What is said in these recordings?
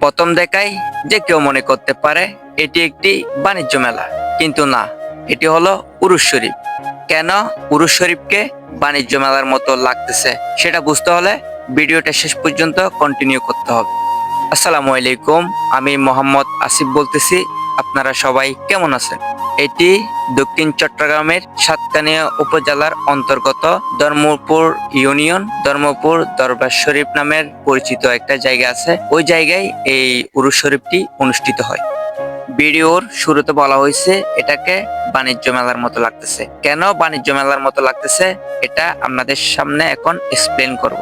প্রথম দেখায় যে কেউ মনে করতে পারে এটি একটি বাণিজ্য মেলা, কিন্তু না, এটি হলো উরুস শরীফ। কেন উরুস শরীফকে বাণিজ্য মেলার মতো লাগতেছে সেটা বুঝতে হলে ভিডিওটা শেষ পর্যন্ত কন্টিনিউ করতে হবে। আসসালামু আলাইকুম, আমি মোহাম্মদ আসিফ বলতেছি। আপনারা সবাই কেমন আছেন? এটি দক্ষিণ চট্টগ্রামের সাতকানিয়া উপজেলার অন্তর্গত ধর্মপুর ইউনিয়ন, ধর্মপুর দরবার শরীফ নামের পরিচিত একটা জায়গা আছে। ওই জায়গায় এই উরুস শরীফটি অনুষ্ঠিত হয়। ভিডিওর শুরুতে বলা হয়েছে এটাকে বাণিজ্য মেলার মতো লাগতেছে। কেন বাণিজ্য মেলার মতো লাগতেছে এটা আপনাদের সামনে এখন এক্সপ্লেন করব।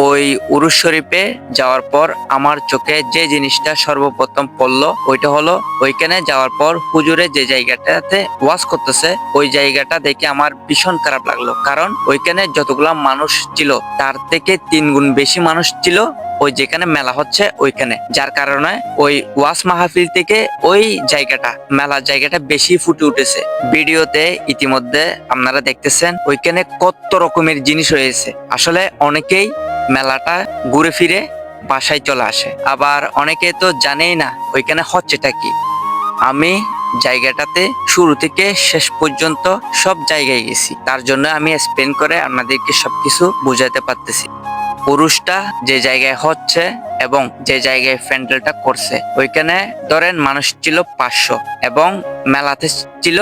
ওই উরুস শরীফে যাওয়ার পর আমার চোখে যে জিনিসটা সর্বপ্রথম পড়লো ওইটা হলো ওইখানে যাওয়ার পর হুজুরে যে জায়গাটাতে ওয়াজ করতেছে ওই জায়গাটা দেখে আমার ভীষণ খারাপ লাগলো। কারণ ওইখানে যতগুলা মানুষ ছিল তার থেকে 3 গুণ বেশি মানুষ ছিল ওই যেখানে মেলা হচ্ছে ওইখানে, যার কারণে ওই ওয়াজ মাহফিল থেকে ওই জায়গাটা, মেলার জায়গাটা বেশি ফুটে উঠেছে। ভিডিওতে ইতিমধ্যে আপনারা দেখতেছেন ওইখানে কত রকমের জিনিস রয়েছে। আসলে অনেকেই মেলাটা ঘুরে ফিরে বাসায় চলে আসে, আবার অনেকে তো জানেই না ওইখানে হচ্ছেটা কি। আমি জায়গাটাতে শুরু থেকে শেষ পর্যন্ত সব জায়গায় গেছি, তার জন্য আমি এক্সপ্লেন করে আপনাদেরকে সবকিছু বুঝাতে পারতেছি। পুরুষটা যে জায়গায় হচ্ছে এবং যে জায়গায় প্যান্ডেলটা করছে ওইখানে ধরেন মানুষ ছিল 500 এবং মেলাতে ছিল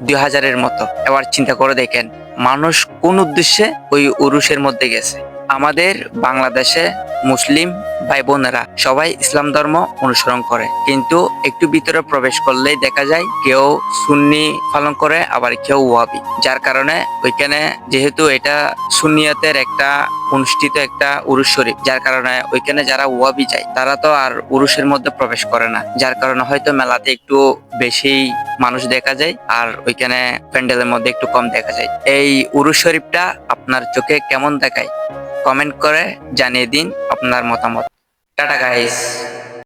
2000-এর মতো। এবার চিন্তা করে দেখেন মানুষ কোন উদ্দেশ্যে ওই উরুসের মধ্যে গেছে। আমাদের বাংলাদেশে মুসলিম ভাই বোনেরা সবাই ইসলাম ধর্ম অনুসরণ করে, কিন্তু একটু ভিতরে প্রবেশ করলেই দেখা যায় কেউ সুন্নি পালন করে আবার কেউ ওয়াহাবি। যার কারণে ওইখানে যেহেতু এটা সুন্নিয়তের একটা অনুষ্ঠিত একটা উরুস শরীফ, যার কারণে ওইখানে যারা ওয়াহাবি যায় তারা তো আর উরুসের মধ্যে প্রবেশ করে না। যার কারণে হয়তো মেলাতে একটু বেশি মানুষ দেখা যায় আর ওইখানে প্যান্ডেলের মধ্যে একটু কম দেখা যায়। এই উরুস শরীফটা আপনার চোখে কেমন দেখায় কমেন্ট করে জানিয়ে দিন আপনার মতামত। Tata guys.